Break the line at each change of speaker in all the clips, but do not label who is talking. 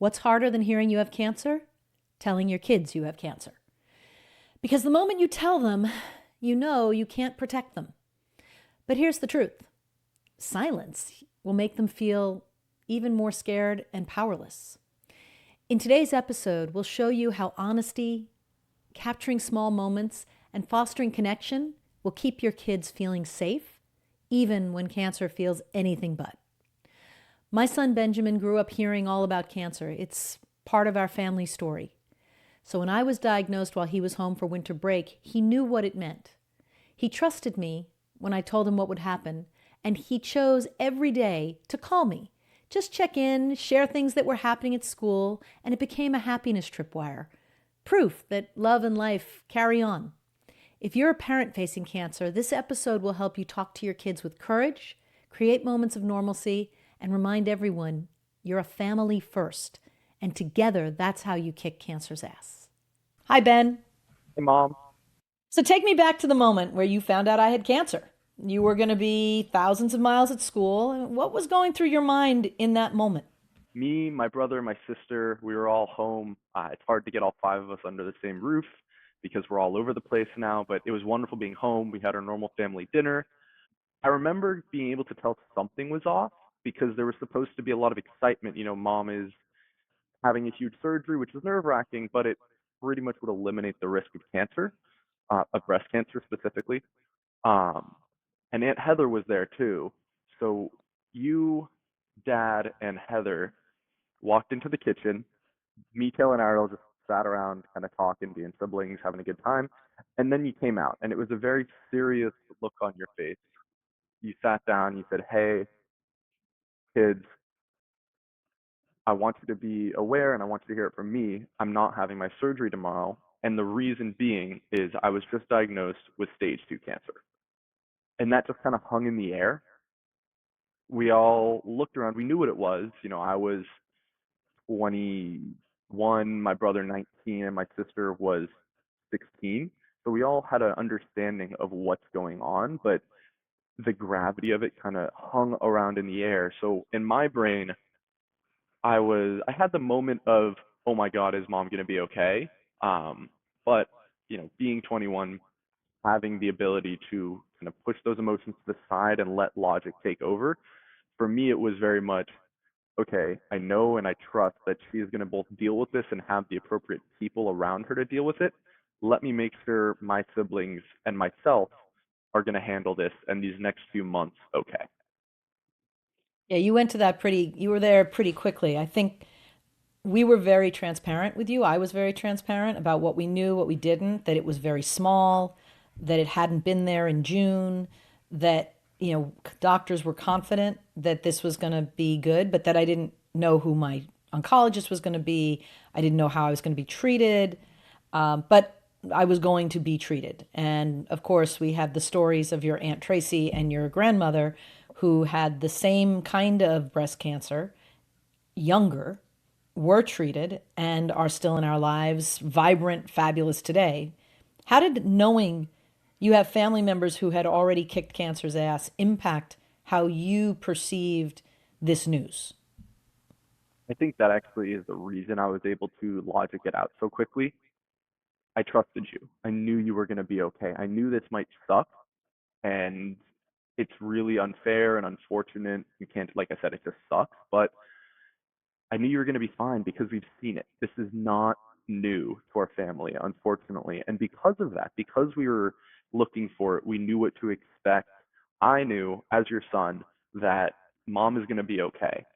What's harder than hearing you have cancer? Telling your kids you have cancer. Because the moment you tell them, you know you can't protect them. But here's the truth. Silence will make them feel even more scared and powerless. In today's episode, we'll show you how honesty, capturing small moments, and fostering connection will keep your kids feeling safe, even when cancer feels anything but. My son Benjamin grew up hearing all about cancer. It's part of our family story. So when I was diagnosed while he was home for winter break, he knew what it meant. He trusted me when I told him what would happen, and he chose every day to call me. Just check in, share things that were happening at school, and it became a happiness tripwire. Proof that love and life carry on. If you're a parent facing cancer, this episode will help you talk to your kids with courage, create moments of normalcy, and remind everyone you're a family first. And together, that's how you kick cancer's ass. Hi, Ben.
Hey, Mom.
So take me back to the moment where you found out I had cancer. You were going to be thousands of miles at school. What was going through your mind in that moment?
Me, my brother, my sister, we were all home. It's hard to get all five of us under the same roof because we're all over the place now, but it was wonderful being home. We had our normal family dinner. I remember being able to tell something was off because there was supposed to be a lot of excitement. Mom is having a huge surgery, which is nerve-wracking, but it pretty much would eliminate the risk of cancer, of breast cancer specifically. Um, and Aunt Heather was there too. So you, Dad, and Heather walked into the kitchen. Me, Taylor, and Ariel just sat around, kind of talking, being siblings, having a good time. And then you came out, and it was a very serious look on your face. You sat down, you said, "Hey, kids, I want you to be aware and I want you to hear it from me. I'm not having my surgery tomorrow. And the reason being is I was just diagnosed with stage 2 cancer." And that just kind of hung in the air. We all looked around. We knew what it was. I was 21, my brother 19, and my sister was 16. So we all had an understanding of what's going on, but the gravity of it kind of hung around in the air. So in my brain, I had the moment of, oh my God, is mom gonna be okay? But being 21, having the ability to kind of push those emotions to the side and let logic take over, for me it was very much, okay, I know and I trust that she is going to both deal with this and have the appropriate people around her to deal with it. Let me make sure my siblings and myself are going to handle this and these next few months okay.
Yeah, you were there pretty quickly. I think we were very transparent with you. I was very transparent about what we knew, what we didn't, that it was very small, that it hadn't been there in June, that, doctors were confident that this was going to be good, but that I didn't know who my oncologist was going to be. I didn't know how I was going to be treated, but I was going to be treated. And of course, we had the stories of your Aunt Tracy and your grandmother who had the same kind of breast cancer, younger, were treated and are still in our lives, vibrant, fabulous today. How did knowing you have family members who had already kicked cancer's ass impact how you perceived this news?
I think that actually is the reason I was able to logic it out so quickly. I trusted you. I knew you were going to be okay. I knew this might suck and it's really unfair and unfortunate. You can't, like I said, it just sucks, but I knew you were going to be fine because we've seen it. This is not new to our family, unfortunately. And because of that, because we were looking for it, we knew what to expect. I knew, as your son, that mom is going to be okay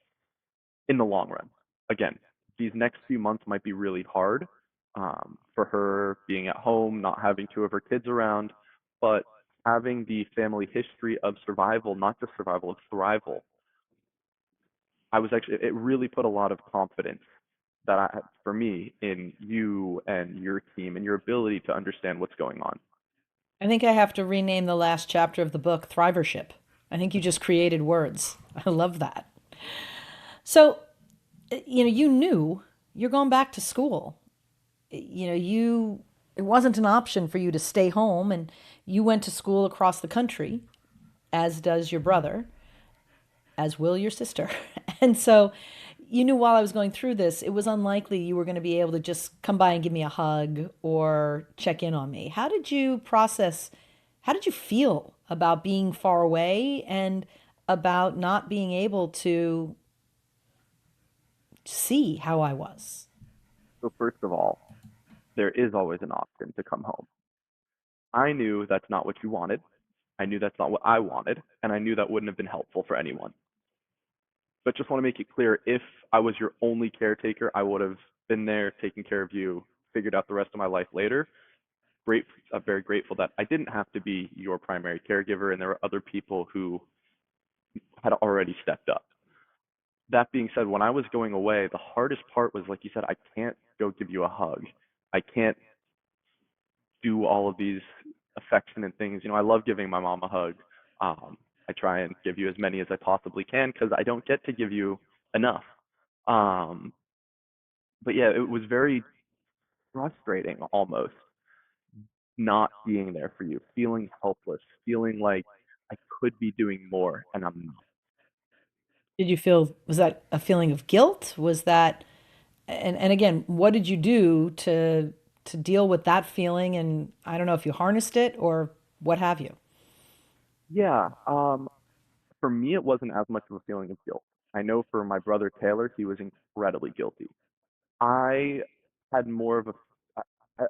in the long run. Again, these next few months might be really hard for her being at home, not having two of her kids around, but having the family history of survival, not just survival, of thrival, it really put a lot of confidence for me, in you and your team and your ability to understand what's going on.
I think I have to rename the last chapter of the book Thrivership. I think you just created words. I love that. So, you knew you're going back to school. It wasn't an option for you to stay home, and you went to school across the country, as does your brother, as will your sister. And so you knew while I was going through this, it was unlikely you were going to be able to just come by and give me a hug or check in on me. How did you process, how did you feel about being far away and about not being able to see how I was?
So first of all, there is always an option to come home. I knew that's not what you wanted. I knew that's not what I wanted, and I knew that wouldn't have been helpful for anyone. But just want to make it clear, if I was your only caretaker, I would have been there, taking care of you, figured out the rest of my life later. I'm very grateful that I didn't have to be your primary caregiver, and there were other people who had already stepped up. That being said, when I was going away, the hardest part was, like you said, I can't go give you a hug. I can't do all of these affectionate things. I love giving my mom a hug. I try and give you as many as I possibly can because I don't get to give you enough. Um, but yeah, it was very frustrating almost not being there for you, feeling helpless, feeling like I could be doing more and I'm not.
Did you feel, was that a feeling of guilt? Was that, and again, what did you do to deal with that feeling? And I don't know if you harnessed it or what have you.
Yeah, for me, it wasn't as much of a feeling of guilt. I know for my brother Taylor, he was incredibly guilty. I had more of a,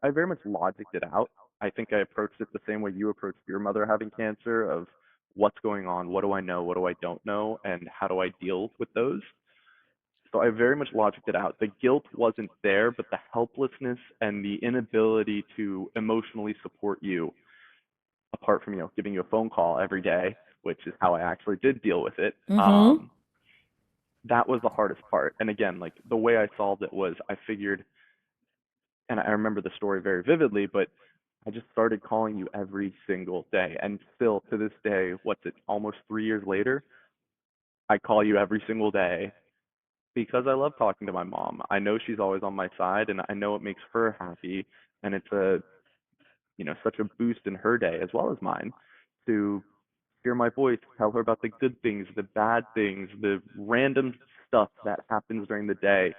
I very much logicked it out. I think I approached it the same way you approached your mother having cancer of what's going on, what do I know, what do I don't know, and how do I deal with those. So I very much logicked it out. The guilt wasn't there, but the helplessness and the inability to emotionally support you, apart from giving you a phone call every day, which is how I actually did deal with it.
Mm-hmm.
That was the hardest part. And again, like the way I solved it was I figured, and I remember the story very vividly, but I just started calling you every single day. And still to this day, what's it, almost 3 years later, I call you every single day because I love talking to my mom. I know she's always on my side and I know it makes her happy. And it's such a boost in her day as well as mine to hear my voice, tell her about the good things, the bad things, the random stuff that happens during the day.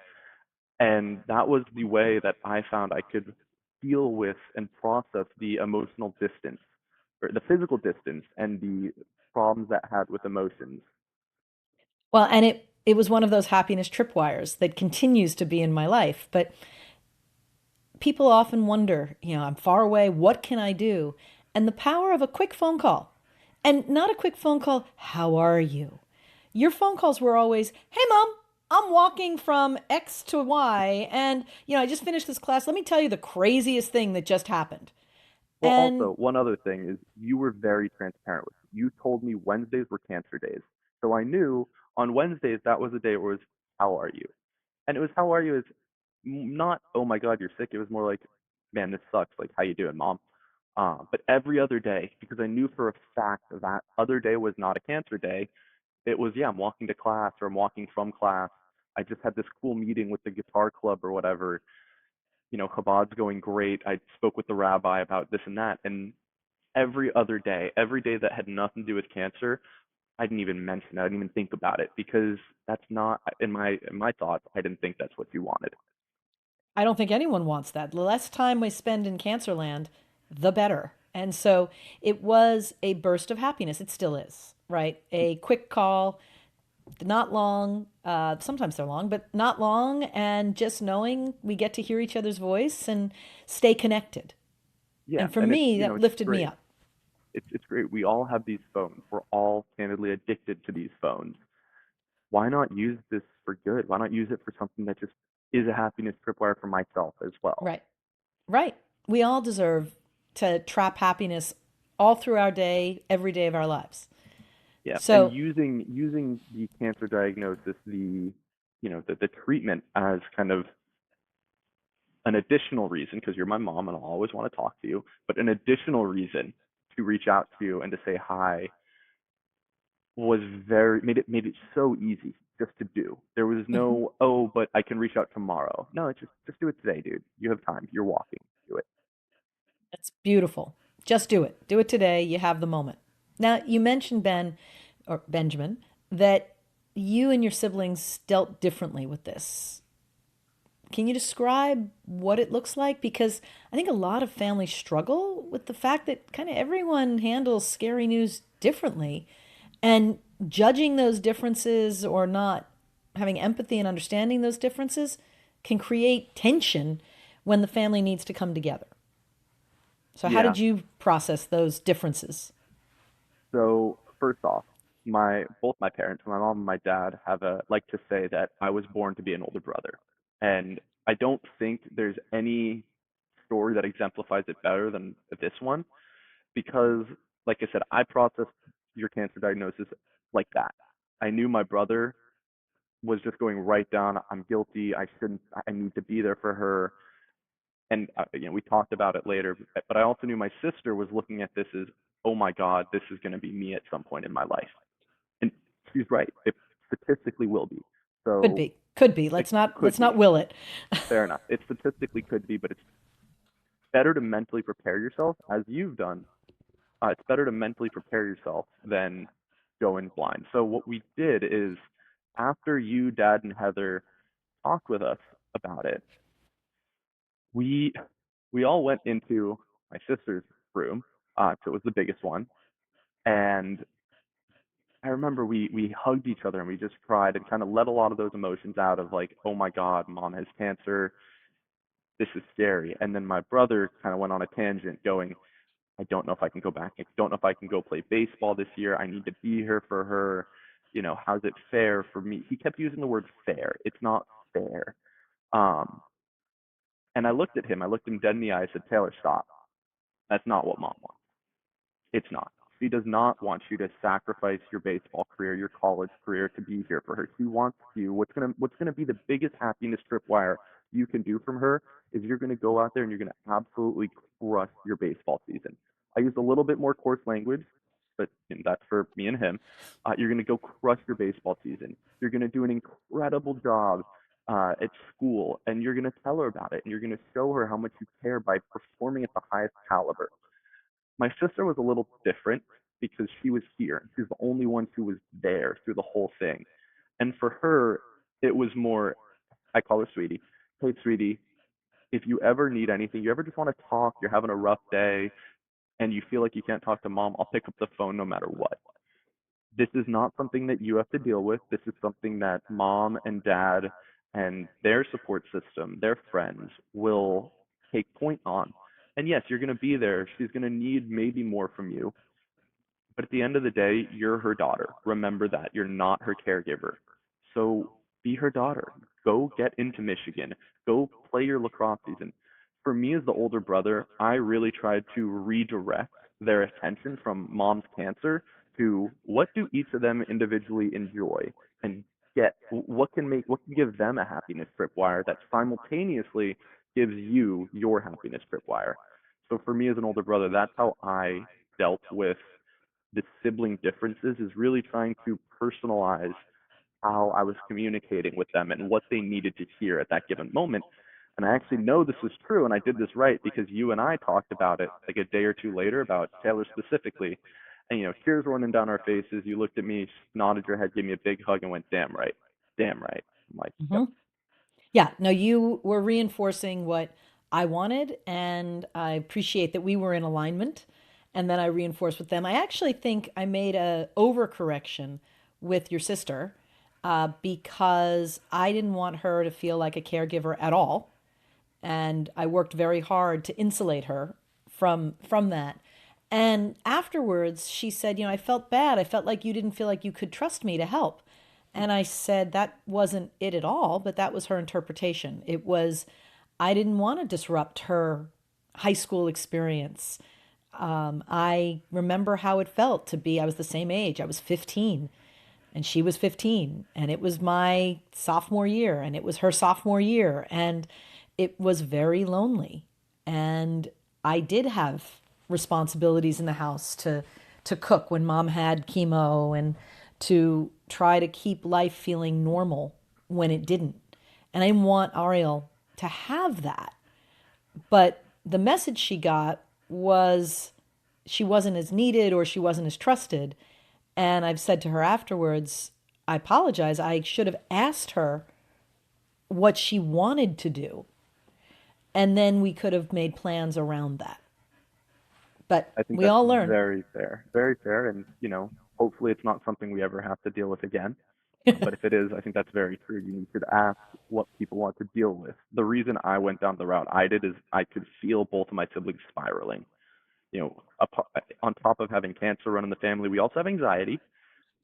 And that was the way that I found I could deal with and process the emotional distance or the physical distance and the problems that I had with emotions.
Well, and it was one of those happiness tripwires that continues to be in my life. But people often wonder, I'm far away, what can I do? And the power of a quick phone call. And not a quick phone call, how are you? Your phone calls were always, hey mom, I'm walking from X to Y and I just finished this class. Let me tell you the craziest thing that just happened.
Well,
And
also, one other thing is you were very transparent with me. You told me Wednesdays were cancer days. So I knew on Wednesdays that was the day where it was, how are you? And it was, how are you is not, oh my God, you're sick. It was more like, man, this sucks. Like, how you doing, mom? But every other day, because I knew for a fact that other day was not a cancer day, it was, yeah, I'm walking to class or I'm walking from class. I just had this cool meeting with the guitar club or whatever. Chabad's going great. I spoke with the rabbi about this and that. And every other day, every day that had nothing to do with cancer, I didn't even mention it. I didn't even think about it because that's not in my thoughts. I didn't think that's what you wanted.
I don't think anyone wants that. The less time we spend in cancer land, the better. And so it was a burst of happiness. It still is, right? A quick call, not long. Sometimes they're long, but not long. And just knowing we get to hear each other's voice and stay connected.
Yeah,
And for
and it's
me,
you know
that
it's
lifted me
great.
up.
It's great. We all have these phones. We're all candidly addicted to these phones. Why not use this for good? Why not use it for something that just is a happiness tripwire for myself as well?
Right. Right. We all deserve to trap happiness all through our day, every day of our lives.
Yeah, and
So,
using the cancer diagnosis, the treatment as kind of an additional reason, because you're my mom and I'll always want to talk to you, but an additional reason to reach out to you and to say hi was very made it so easy just to do. There was
mhm.
no, oh, but I can reach out tomorrow. No, it's just do it today, dude. You have time. You're walking. Do it.
That's beautiful. Just do it. Do it today. You have the moment. Now, you mentioned Ben or Benjamin that you and your siblings dealt differently with this. Can you describe what it looks like? Because I think a lot of families struggle with the fact that kind of everyone handles scary news differently. And judging those differences or not having empathy and understanding those differences can create tension when the family needs to come together. So, how
Yeah.
did you process those differences?
So first off, my both my parents, my mom and my dad, have a like to say that I was born to be an older brother, and I don't think there's any story that exemplifies it better than this one because, like I said, I processed your cancer diagnosis like that. I knew my brother was just going right down. I'm guilty. I shouldn't. I need to be there for her. And we talked about it later. But I also knew my sister was looking at this as, oh my God, this is going to be me at some point in my life. And she's right. It statistically will be.
Could
So
be. Could be.
it
Let's
could
not
be.
will it.
Fair enough. It statistically could be, but it's better to mentally prepare yourself as you've done. It's better to mentally prepare yourself than go in blind. So what we did is after you, Dad, and Heather talked with us about it, we we all went into my sister's room. So it was the biggest one, and I remember we hugged each other and we just cried and kind of let a lot of those emotions out of like, oh my God, mom has cancer. This is scary. And then my brother kind of went on a tangent, going, I don't know if I can go back. I don't know if I can go play baseball this year. I need to be here for her. How's it fair for me? He kept using the word fair. It's not fair. Um, and I looked at him. I looked him dead in the eye. I said, Taylor, stop. That's not what mom wants. It's not. She does not want you to sacrifice your baseball career, your college career to be here for her. She wants you. What's gonna be the biggest happiness tripwire you can do from her is you're gonna go out there and you're gonna absolutely crush your baseball season. I used a little bit more coarse language, but that's for me and him. You're gonna go crush your baseball season. You're gonna do an incredible job at school, and you're gonna tell her about it, and you're gonna show her how much you care by performing at the highest caliber. My sister was a little different because she was here. She was the only one who was there through the whole thing. And for her, it was more, I call her sweetie. Hey, sweetie, if you ever need anything, you ever just want to talk, you're having a rough day, and you feel like you can't talk to mom, I'll pick up the phone no matter what. This is not something that you have to deal with. This is something that mom and dad and their support system, their friends will take point on. And yes, you're going to be there. She's going to need maybe more from you. But at the end of the day, you're her daughter. Remember that. You're not her caregiver. So be her daughter. Go get into Michigan. Go play your lacrosse season. For me, as the older brother, I really tried to redirect their attention from mom's cancer to what do each of them individually enjoy and get what can give them a happiness tripwire that simultaneously gives you your happiness tripwire. So for me as an older brother, that's how I dealt with the sibling differences, is really trying to personalize how I was communicating with them and what they needed to hear at that given moment. And I actually know this was true, and I did this right because you and I talked about it like a day or two later about Taylor specifically. And tears running down our faces. You looked at me, nodded your head, gave me a big hug, and went, "Damn right, damn right." I'm like, "Yep."
Hmm. Yeah, no, you were reinforcing what I wanted, and I appreciate that we were in alignment, and then I reinforced with them. I actually think I made a overcorrection with your sister because I didn't want her to feel like a caregiver at all, and I worked very hard to insulate her from that. And afterwards, she said, I felt bad. I felt like you didn't feel like you could trust me to help. And I said that wasn't it at all, but that was her interpretation. It was, I didn't want to disrupt her high school experience. I remember how it felt to be, I was the same age. I was 15 and she was 15, and it was my sophomore year and it was her sophomore year, and it was very lonely. And I did have responsibilities in the house to cook when mom had chemo and to try to keep life feeling normal when it didn't. And I didn't want Ariel to have that. But the message she got was she wasn't as needed or she wasn't as trusted. And I've said to her afterwards, I apologize. I should have asked her what she wanted to do, and then we could have made plans around that. But
I think
we
that's
all learn.
very fair, very fair. And, hopefully it's not something we ever have to deal with again. But if it is, I think that's very true. You should ask what people want to deal with. The reason I went down the route I did is I could feel both of my siblings spiraling. On top of having cancer run in the family, we also have anxiety,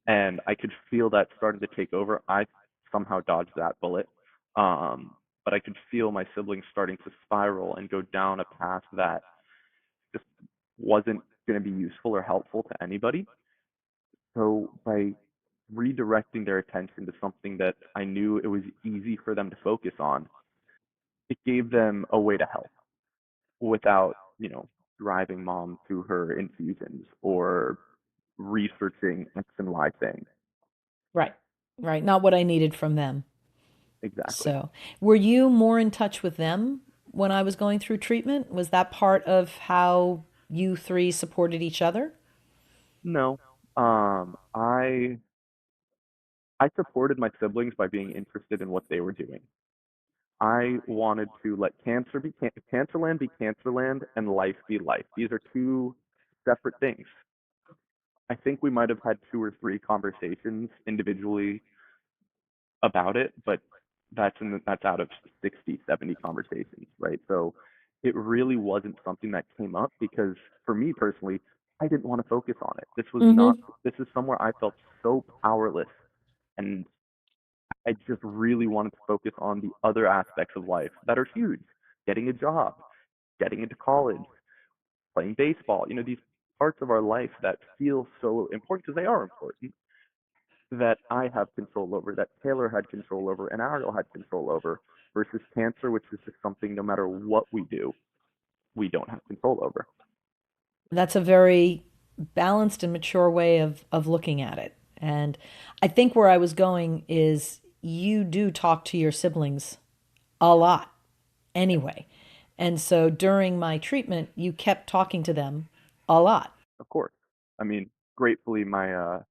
and I could feel that starting to take over. I somehow dodged that bullet, but I could feel my siblings starting to spiral and go down a path that just wasn't going to be useful or helpful to anybody. So by redirecting their attention to something that I knew it was easy for them to focus on, it gave them a way to help without, driving mom to her infusions or researching X and Y thing.
Right. Right. Not what I needed from them.
Exactly.
So, were you more in touch with them when I was going through treatment? Was that part of how you three supported each other?
No, I supported my siblings by being interested in what they were doing. I wanted to let Cancerland be Cancerland and life be life. These are two separate things. I think we might have had two or three conversations individually about it, but that's out of 60, 70 conversations, right? So it really wasn't something that came up because for me personally, I didn't want to focus on it.
Mm-hmm.
This is somewhere I felt so powerless, and I just really wanted to focus on the other aspects of life that are huge. Getting a job, getting into college, playing baseball, these parts of our life that feel so important because they are important, that I have control over, that Taylor had control over, and Ariel had control over, versus cancer, which is just something no matter what we do, we don't have control over.
That's a very balanced and mature way of looking at it. And I think where I was going is you do talk to your siblings a lot anyway. And so during my treatment, you kept talking to them a lot.
Of course. I mean, gratefully, my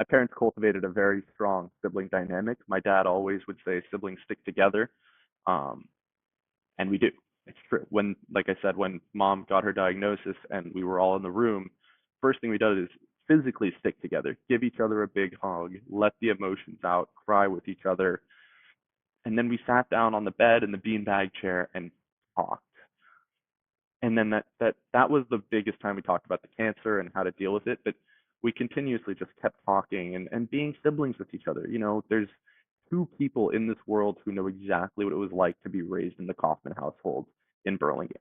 parents cultivated a very strong sibling dynamic. My dad always would say siblings stick together, um, and we do. It's true. Like I said, when mom got her diagnosis and we were all in the room, first thing we did is physically stick together, give each other a big hug, let the emotions out, cry with each other, and then we sat down on the bed in the beanbag chair and talked. And then that was the biggest time we talked about the cancer and how to deal with it. But we continuously just kept talking and being siblings with each other. There's two people in this world who know exactly what it was like to be raised in the Kaufman household in Burlingame.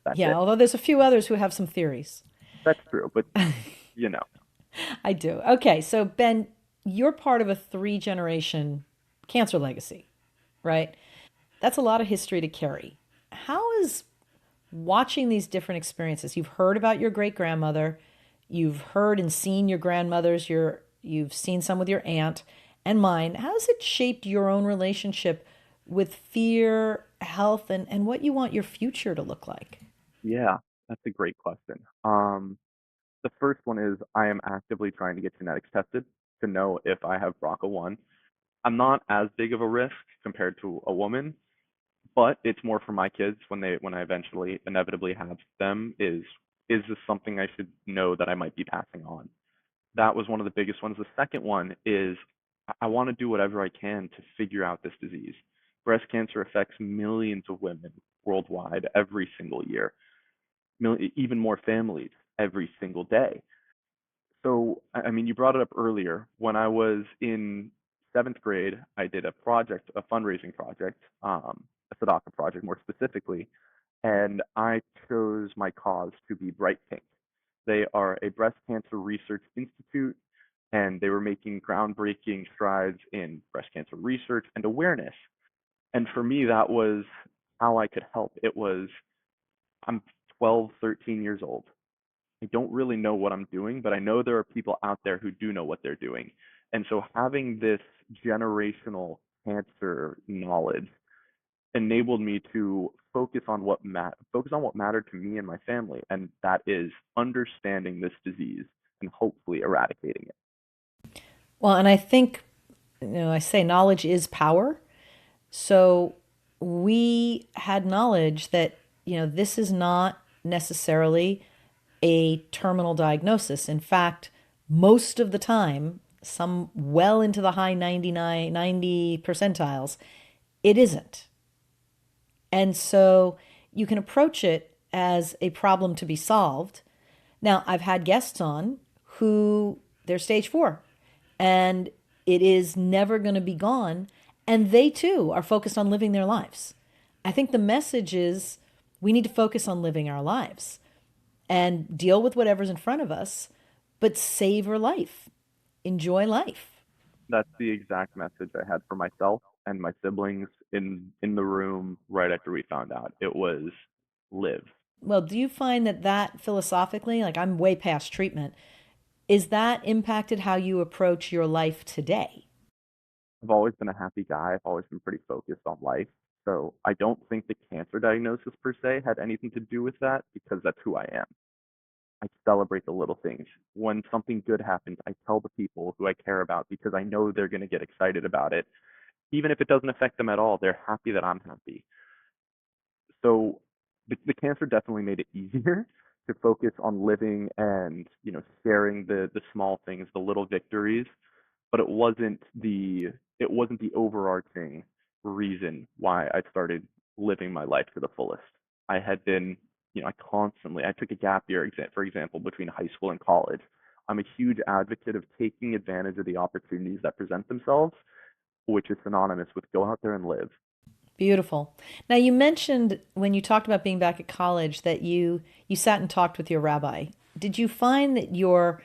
That's
Yeah,
it.
although there's a few others who have some theories.
That's true. But you know,
I do. Okay, so Ben, you're part of a three-generation cancer legacy, right? That's a lot of history to carry. How is watching these different experiences? You've heard about your great grandmother, you've heard and seen your grandmother's, you've seen some with your aunt and mine. How has it shaped your own relationship with fear, health, and what you want your future to look like?
yeah, that's a great question. The first one is I am actively trying to get genetics tested to know if I have BRCA1. I'm not as big of a risk compared to a woman, but it's more for my kids when I eventually inevitably have them. Is this something I should know that I might be passing on? That was one of the biggest ones. The second one is I want to do whatever I can to figure out this disease. Breast cancer affects millions of women worldwide every single year, even more families every single day. So, I mean, you brought it up earlier. When I was in seventh grade, I did a fundraising project, a Sadaka project more specifically, and I chose my cause to be Bright Pink. They are a breast cancer research institute, and they were making groundbreaking strides in breast cancer research and awareness. And for me, that was how I could help. I'm 12, 13 years old. I don't really know what I'm doing, but I know there are people out there who do know what they're doing. And so having this generational cancer knowledge enabled me to focus on what mattered to me and my family, and that is understanding this disease and hopefully eradicating it.
Well, and I think I say knowledge is power. So we had knowledge that, this is not necessarily a terminal diagnosis. In fact, most of the time, some well into the high 99, 90 percentiles, it isn't. And so you can approach it as a problem to be solved. Now, I've had guests on who they're stage four and it is never going to be gone. And they too are focused on living their lives. I think the message is we need to focus on living our lives and deal with whatever's in front of us, but savor life, enjoy life.
That's the exact message I had for myself and my siblings in the room right after we found out. It was live.
Well, do you find that philosophically, like I'm way past treatment, is that impacted how you approach your life today?
I've always been a happy guy. I've always been pretty focused on life. So I don't think the cancer diagnosis per se had anything to do with that because that's who I am. I celebrate the little things. When something good happens, I tell the people who I care about because I know they're going to get excited about it. Even if it doesn't affect them at all, they're happy that I'm happy. So the cancer definitely made it easier to focus on living and sharing the small things, the little victories, but it wasn't the overarching reason why I started living my life to the fullest. I had been, I took a gap year for example, between high school and college. I'm a huge advocate of taking advantage of the opportunities that present themselves, which is synonymous with go out there and live.
Beautiful. Now you mentioned when you talked about being back at college that you sat and talked with your rabbi. Did you find that your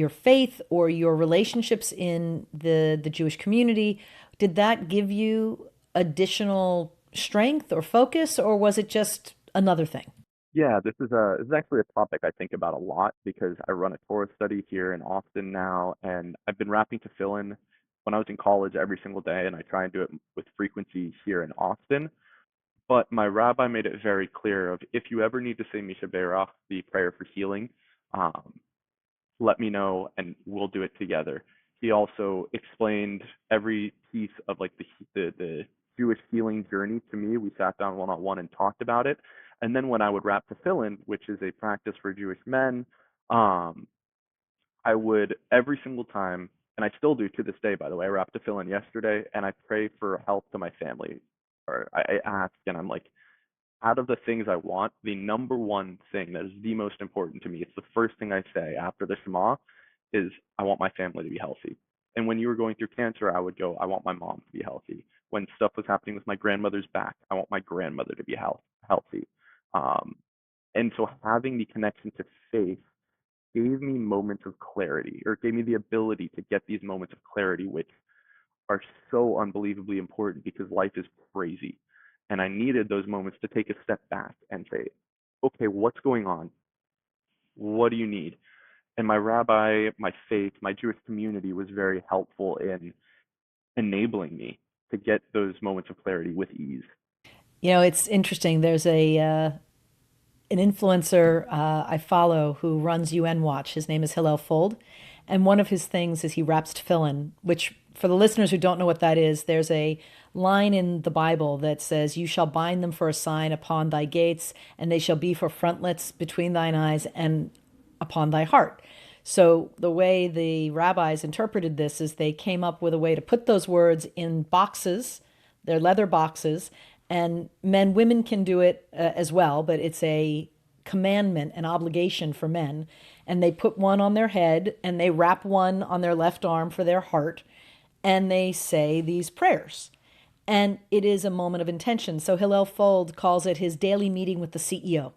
faith or your relationships in the Jewish community, did that give you additional strength or focus, or was it just another thing?
Yeah, this is actually a topic I think about a lot because I run a Torah study here in Austin now, and I've been rapping to fill in when I was in college every single day, and I try and do it with frequency here in Austin. But my rabbi made it very clear of if you ever need to say Misha Berach, the prayer for healing, um, let me know and we'll do it together. He also explained every piece of like the Jewish healing journey to me. We sat down one on one and talked about it. And then when I would rap tefillin, which is a practice for Jewish men, um, I would every single time, and I still do to this day, by the way. I wrapped a fill in yesterday, and I pray for health to my family, or I ask, and I'm like, out of the things I want, the number one thing that is the most important to me, it's the first thing I say after the Shema, is I want my family to be healthy. And when you were going through cancer, I would go, I want my mom to be healthy. When stuff was happening with my grandmother's back, I want my grandmother to be healthy. Um, and so having the connection to faith gave me moments of clarity, or gave me the ability to get these moments of clarity, which are so unbelievably important because life is crazy. And I needed those moments to take a step back and say, okay, what's going on? What do you need? And my rabbi, my faith, my Jewish community was very helpful in enabling me to get those moments of clarity with ease.
It's interesting. There's a an influencer I follow who runs UN Watch. His name is Hillel Fold. And one of his things is he raps tefillin, which, for the listeners who don't know what that is, there's a line in the Bible that says, "You shall bind them for a sign upon thy gates, and they shall be for frontlets between thine eyes and upon thy heart." So the way the rabbis interpreted this is they came up with a way to put those words in boxes, they're leather boxes, and women can do it as well, but it's a commandment, an obligation for men. And they put one on their head and they wrap one on their left arm for their heart, and they say these prayers. And it is a moment of intention. So Hillel Fold calls it his daily meeting with the CEO.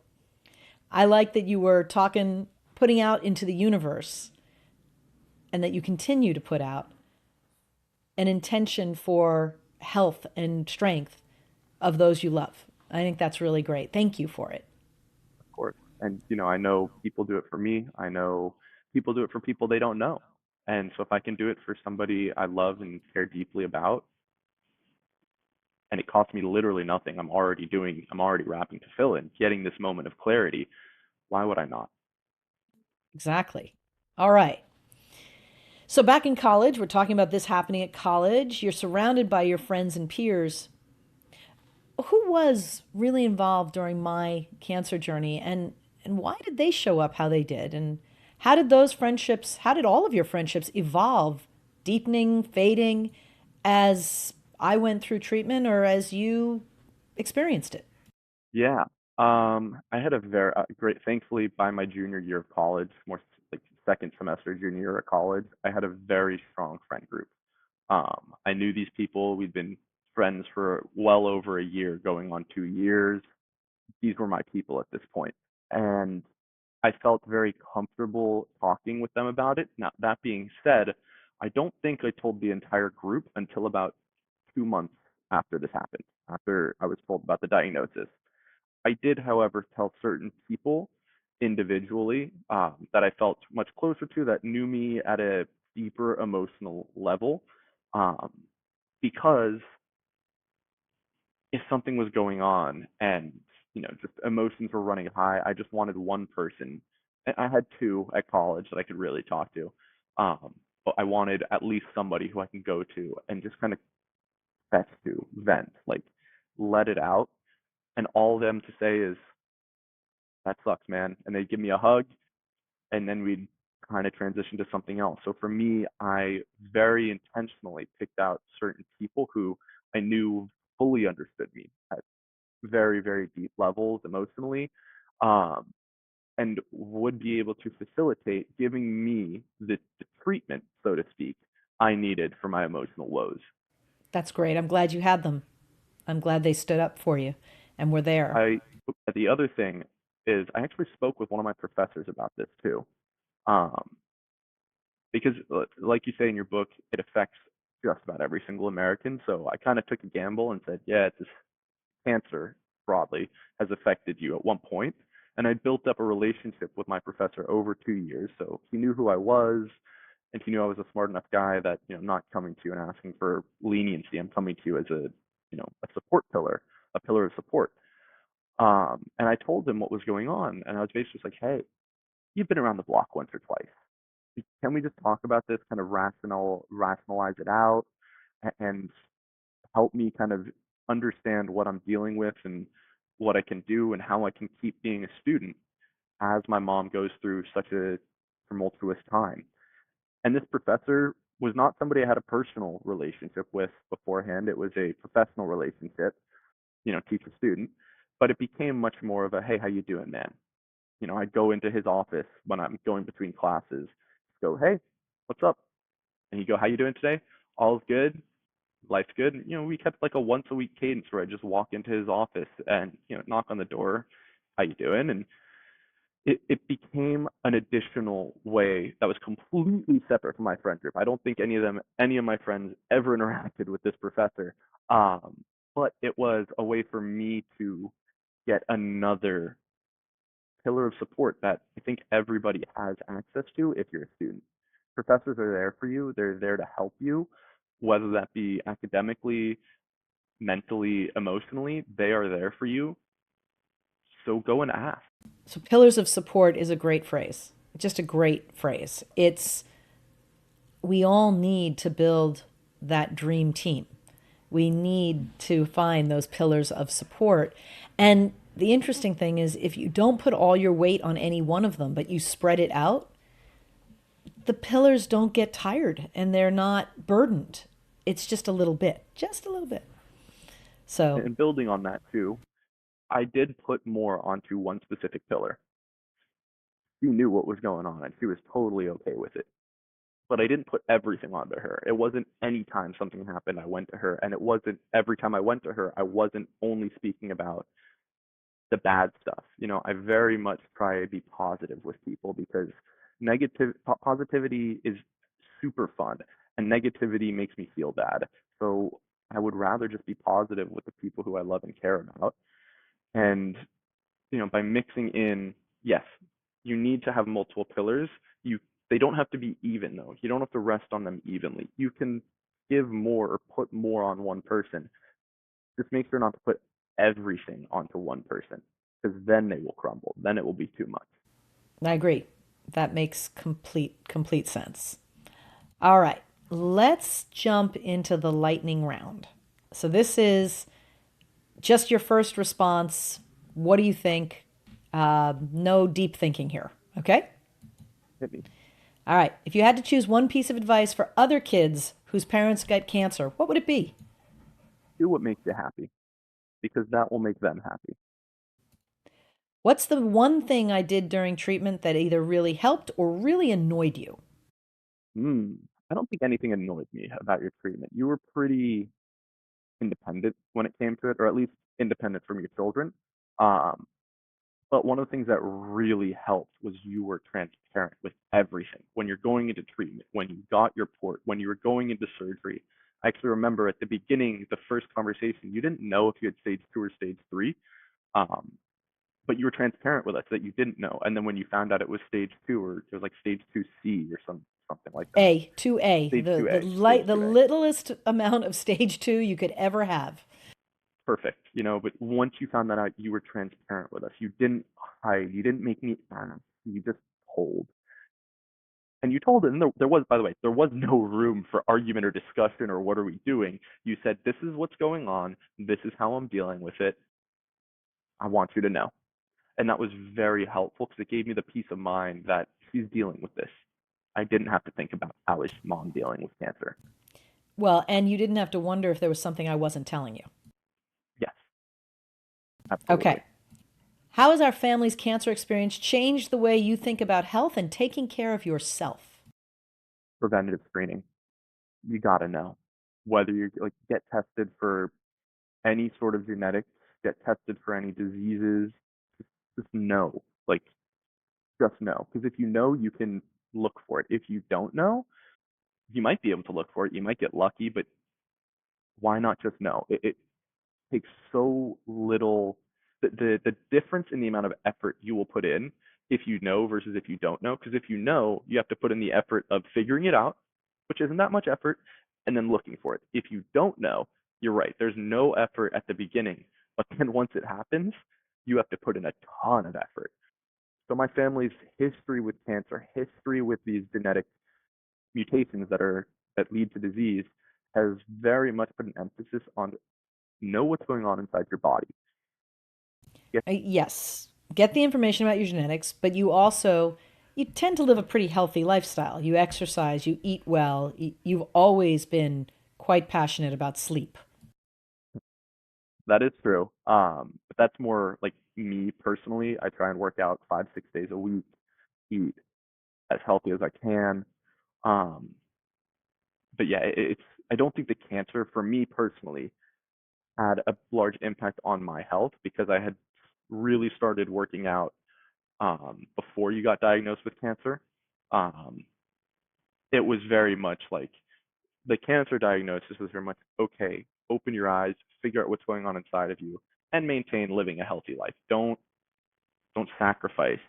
I like that you were talking, putting out into the universe, and that you continue to put out an intention for health and strength of those you love. I think that's really great. Thank you for it.
Of course. And, I know people do it for me. I know people do it for people they don't know. And so if I can do it for somebody I love and care deeply about, and it costs me literally nothing, I'm already wrapping to fill in, getting this moment of clarity. Why would I not?
Exactly. All right. So back in college, we're talking about this happening at college. You're surrounded by your friends and peers. Who was really involved during my cancer journey, and why did they show up how they did? And how did those friendships, how did all of your friendships evolve, deepening, fading as I went through treatment or as you experienced it?
Yeah. I had a very great, thankfully, by my junior year of college, like second semester junior year of college, I had a very strong friend group. I knew these people. We'd been friends for well over a year, going on 2 years. These were my people at this point. And I felt very comfortable talking with them about it. Now, that being said, I don't think I told the entire group until about 2 months after this happened, after I was told about the diagnosis. I did, however, tell certain people individually that I felt much closer to, that knew me at a deeper emotional level, um, because if something was going on and just emotions were running high, I just wanted one person. I had two at college that I could really talk to, but I wanted at least somebody who I can go to and just kind of fetch to, vent, like let it out, and all of them to say is, "That sucks, man," and they'd give me a hug, and then we'd kind of transition to something else. So for me, I very intentionally picked out certain people who I knew fully understood me at very, very deep levels emotionally, um, and would be able to facilitate giving me the treatment, so to speak, I needed for my emotional woes.
That's great. I'm glad you had them. I'm glad they stood up for you and were there.
I The other thing is I actually spoke with one of my professors about this too, um, because like you say in your book, it affects just about every single American. So I kind of took a gamble and said, yeah, it's cancer broadly has affected you at one point. And I built up a relationship with my professor over 2 years. So he knew who I was, and he knew I was a smart enough guy that, I'm not coming to you and asking for leniency. I'm coming to you as a support pillar, a pillar of support. And I told him what was going on. And I was basically just like, hey, you've been around the block once or twice. Can we just talk about this, kind of rationalize it out, and help me kind of understand what I'm dealing with and what I can do and how I can keep being a student as my mom goes through such a tumultuous time. And this professor was not somebody I had a personal relationship with beforehand. It was a professional relationship, teacher student, but it became much more of a, hey, how you doing, man? I'd go into his office when I'm going between classes, go, hey, what's up? And he'd go, how you doing today? All's good, life's good. We kept like a once a week cadence where I just walk into his office and knock on the door, how you doing? And it became an additional way that was completely separate from my friend group. I don't think any of my friends ever interacted with this professor. But it was a way for me to get another pillar of support that I think everybody has access to if you're a student. Professors are there for you. They're there to help you, whether that be academically, mentally, emotionally. They are there for you. So go and ask.
So, pillars of support is a great phrase, just a great phrase. We all need to build that dream team. We need to find those pillars of support. And the interesting thing is, if you don't put all your weight on any one of them, but you spread it out, the pillars don't get tired and they're not burdened. It's just a little bit, just a little bit. So,
And building on that too, I did put more onto one specific pillar. She knew what was going on and she was totally okay with it. But I didn't put everything onto her. It wasn't any time something happened, I went to her. And it wasn't every time I went to her, I wasn't only speaking about the bad stuff. I very much try to be positive with people because positivity is super fun and negativity makes me feel bad. So I would rather just be positive with the people who I love and care about. And by mixing in, yes, you need to have multiple pillars. They don't have to be even though. You don't have to rest on them evenly. You can give more or put more on one person. Just make sure not to put everything onto one person because then they will crumble. Then it will be too much.
I agree. That makes complete sense. All right, let's jump into the lightning round. So this is just your first response. What do you think? No deep thinking here. Okay?
Hit me.
All right. If you had to choose one piece of advice for other kids whose parents got cancer, what would it be?
Do what makes you happy because that will make them happy.
What's the one thing I did during treatment that either really helped or really annoyed you?
Hmm. I don't think anything annoyed me about your treatment. You were pretty independent when it came to it, or at least independent from your children. Um, but one of the things that really helped was you were transparent with everything. When you're going into treatment, when you got your port, when you were going into surgery. I actually remember at the beginning, the first conversation, you didn't know if you had stage 2 or stage 3. Um, but you were transparent with us that you didn't know. And then when you found out it was stage 2 or it was like stage 2C or something like that.
A, 2A,
Stage
the
2A, stage
light, the
2A.
littlest amount of stage 2 you could ever have.
Perfect. But once you found that out, you were transparent with us. You didn't hide. You didn't make me ask. You just told. And you told it, and there was, by the way, there was no room for argument or discussion or what are we doing. You said, this is what's going on. This is how I'm dealing with it. I want you to know. And that was very helpful because it gave me the peace of mind that she's dealing with this. I didn't have to think about how is mom dealing with cancer.
Well, and you didn't have to wonder if there was something I wasn't telling you.
Yes, absolutely.
Okay. How has our family's cancer experience changed the way you think about health and taking care of yourself?
Preventative screening. You got to know whether you like get tested for any sort of genetics, get tested for any diseases. Just know, like just know, because if you know, you can look for it. If you don't know, you might be able to look for it. You might get lucky, but why not just know? It takes so little. The difference in the amount of effort you will put in if you know versus if you don't know. Because if you know, you have to put in the effort of figuring it out, which isn't that much effort, and then looking for it. If you don't know, you're right. There's no effort at the beginning, but then once it happens, you have to put in a ton of effort. So my family's history with cancer, history with these genetic mutations that lead to disease, has very much put an emphasis on know what's going on inside your body. Get
Yes, get the information about your genetics, but you tend to live a pretty healthy lifestyle. You exercise, you eat well. You've always been quite passionate about sleep.
that is true. But that's more like me personally. I try and work out 5, 6 days a week, eat as healthy as I can. Um, but yeah, it's I don't think the cancer for me personally had a large impact on my health because I had really started working out before you got diagnosed with cancer. Um, it was very much like the cancer diagnosis was very much okay, open your eyes, figure out what's going on inside of you, and maintain living a healthy life. Don't sacrifice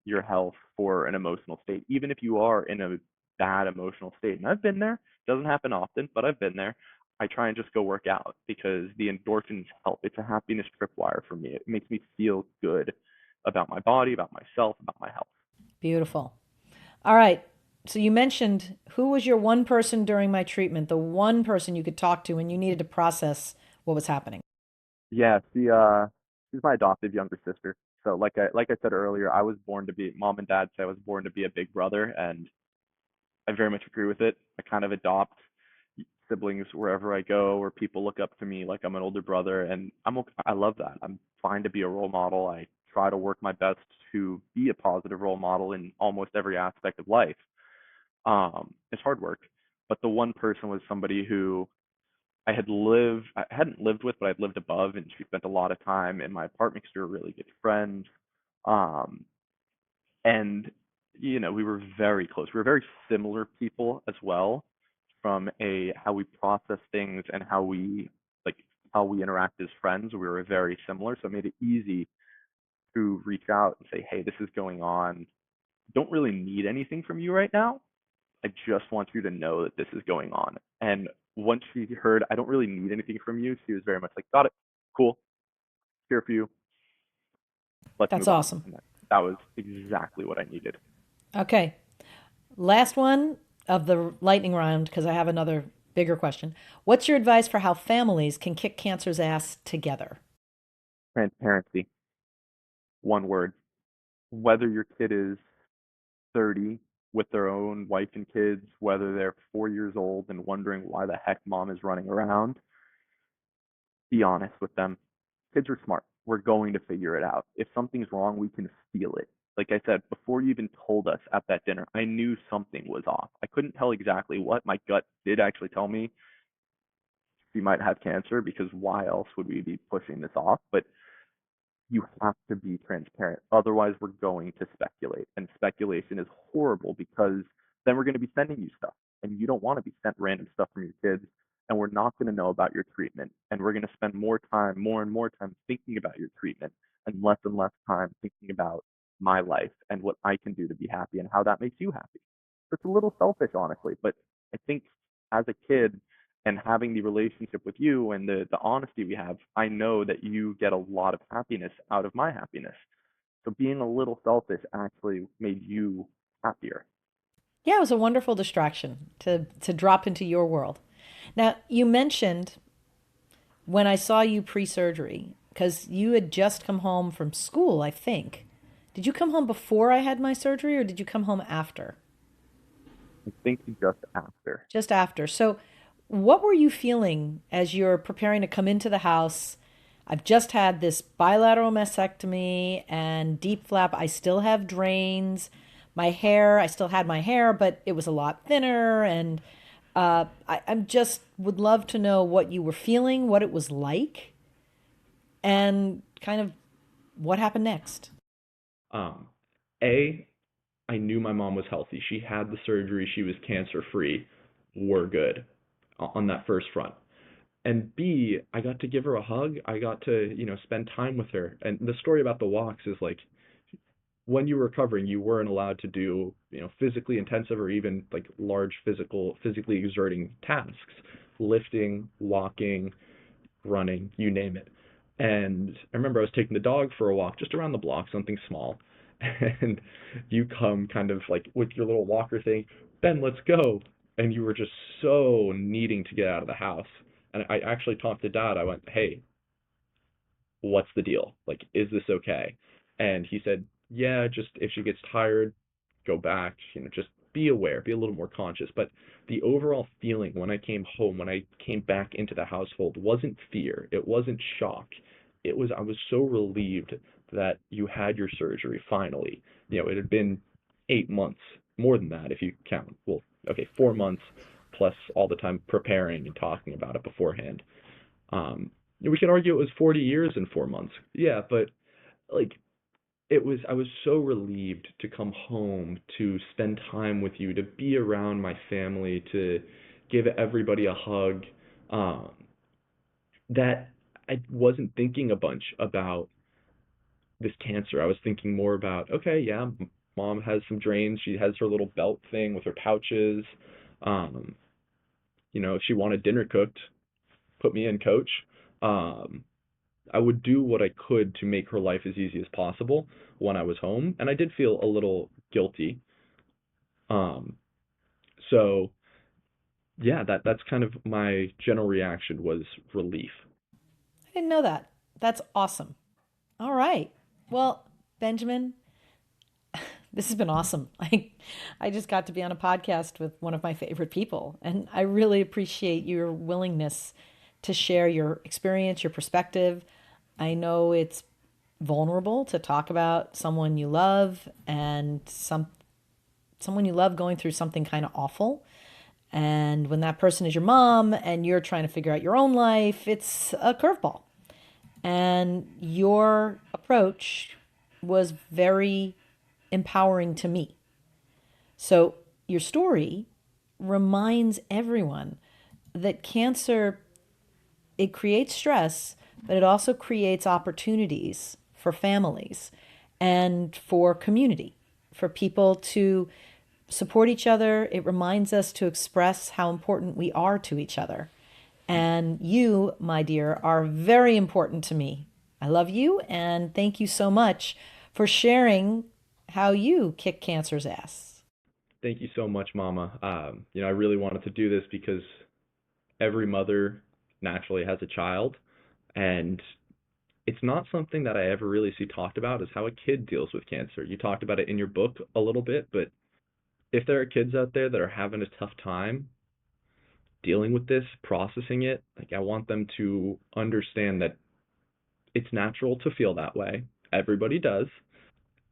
your health for an emotional state, even if you are in a bad emotional state. And I've been there. It doesn't happen often, but I've been there. I try and just go work out because the endorphins help. It's a happiness tripwire for me. It makes me feel good about my body, about myself, about my health.
Beautiful. All right. So you mentioned who was your one person during my treatment, the one person you could talk to when you needed to process what was happening.
Yeah, she's my adoptive younger sister. So like I said earlier, I was born to be mom and dad say I was born to be a big brother, and I very much agree with it. I kind of adopt siblings wherever I go, where people look up to me like I'm an older brother, and I love that. I'm fine to be a role model. I try to work my best to be a positive role model in almost every aspect of life. It's hard work, but the one person was somebody who I hadn't lived with, but I'd lived above, and she spent a lot of time in my apartment because we were really good friends. Um, and we were very close. We were very similar people as well, from a how we process things and like how we interact as friends. We were very similar, so it made it easy to reach out and say, "Hey, this is going on. Don't really need anything from you right now. I just want you to know that this is going on." And once she heard, "I don't really need anything from you," she was very much like, "Got it, cool, here for you. Let's
That's
move on."
awesome.
And that was exactly what I needed.
Okay. Last one. of the lightning round, because I have another bigger question. What's your advice for how families can kick cancer's ass together?
Transparency, one word. Whether your kid is 30 with their own wife and kids, whether they're 4 years old and wondering why the heck mom is running around, be honest with them. Kids are smart. We're going to figure it out. If something's wrong, we can feel it. Like I said, before you even told us at that dinner, I knew something was off. I couldn't tell exactly what. My gut did actually tell me she might have cancer because why else would we be pushing this off? But you have to be transparent. Otherwise, we're going to speculate. And speculation is horrible because then we're going to be sending you stuff. And you don't want to be sent random stuff from your kids. And we're not going to know about your treatment. And we're going to spend more time, more and more time thinking about your treatment and less time thinking about my life and what I can do to be happy and how that makes you happy. It's a little selfish, honestly, but I think as a kid, and having the relationship with you and the honesty we have, I know that you get a lot of happiness out of my happiness. So being a little selfish actually made you happier.
Yeah, it was a wonderful distraction to drop into your world. Now, you mentioned when I saw you pre-surgery, because you had just come home from school, I think. Did you come home before I had my surgery or did you come home after?
I think just after.
Just after. So, what were you feeling as you're preparing to come into the house? I've just had this bilateral mastectomy and deep flap. I still have drains. My hair, I still had my hair, but it was a lot thinner. And I'm just would love to know what you were feeling, what it was like, and kind of what happened next.
Um, A, I knew my mom was healthy. She had the surgery. She was cancer free. We're good on that first front. And B, I got to give her a hug. I got to, spend time with her. And the story about the walks is like when you were recovering, you weren't allowed to do, physically intensive or even like large physically exerting tasks, lifting, walking, running, you name it. And I remember I was taking the dog for a walk just around the block, something small. And you come kind of like with your little walker thing, Ben, let's go. And you were just so needing to get out of the house. And I actually talked to Dad. I went, hey, what's the deal? Like, is this okay? And he said, yeah, just if she gets tired, go back, just be aware, be a little more conscious. But the overall feeling when I came home, when I came back into the household, wasn't fear. It wasn't shock. I was so relieved that you had your surgery finally. It had been 8 months, more than that if you count. Well, okay, 4 months plus all the time preparing and talking about it beforehand. We can argue it was 40 years in 4 months. Yeah, but like I was so relieved to come home, to spend time with you, to be around my family, to give everybody a hug, um, that I wasn't thinking a bunch about this cancer. I was thinking more about, okay, yeah, mom has some drains. She has her little belt thing with her pouches. Um, if she wanted dinner cooked, put me in, coach. Um, I would do what I could to make her life as easy as possible when I was home, and I did feel a little guilty. Um, so yeah, that's kind of my general reaction was relief.
I didn't know that. That's awesome. All right. Well, Benjamin, this has been awesome. I just got to be on a podcast with one of my favorite people, and I really appreciate your willingness to share your experience, your perspective. I know it's vulnerable to talk about someone you love and someone you love going through something kind of awful. And when that person is your mom and you're trying to figure out your own life, it's a curveball. And your approach was very empowering to me. So, your story reminds everyone that cancer, it creates stress, but it also creates opportunities for families and for community, for people to support each other. It reminds us to express how important we are to each other. And you, my dear, are very important to me. I love you and thank you so much for sharing how you kick cancer's ass.
Thank you so much, Mama. I really wanted to do this because every mother naturally has a child, and it's not something that I ever really see talked about is how a kid deals with cancer. You talked about it in your book a little bit, but if there are kids out there that are having a tough time dealing with this, processing it, like I want them to understand that it's natural to feel that way. Everybody does.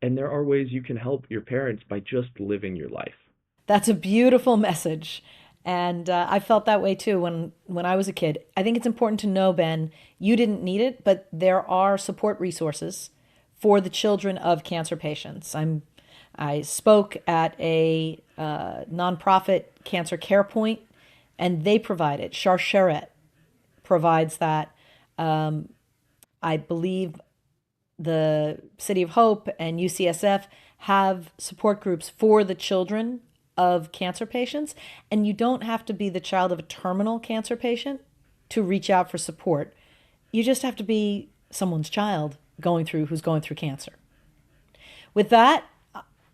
And there are ways you can help your parents by just living your life.
That's a beautiful message. And I felt that way too when I was a kid. I think it's important to know, Ben, you didn't need it, but there are support resources for the children of cancer patients. I spoke at a nonprofit cancer care point, and they provide it. Charcheret provides that. I believe the City of Hope and UCSF have support groups for the children of cancer patients. And you don't have to be the child of a terminal cancer patient to reach out for support. You just have to be someone's child who's going through cancer. With that,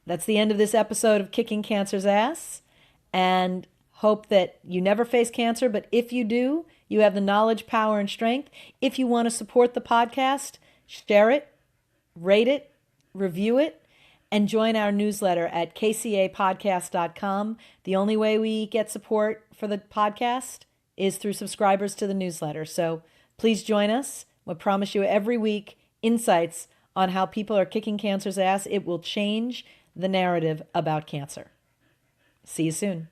that's the end of this episode of Kicking Cancer's Ass. And hope that you never face cancer, but if you do, you have the knowledge, power, and strength. If you want to support the podcast, share it, rate it, review it, and join our newsletter at kcapodcast.com. The only way we get support for the podcast is through subscribers to the newsletter. So please join us. We promise you every week insights on how people are kicking cancer's ass. It will change the narrative about cancer. See you soon.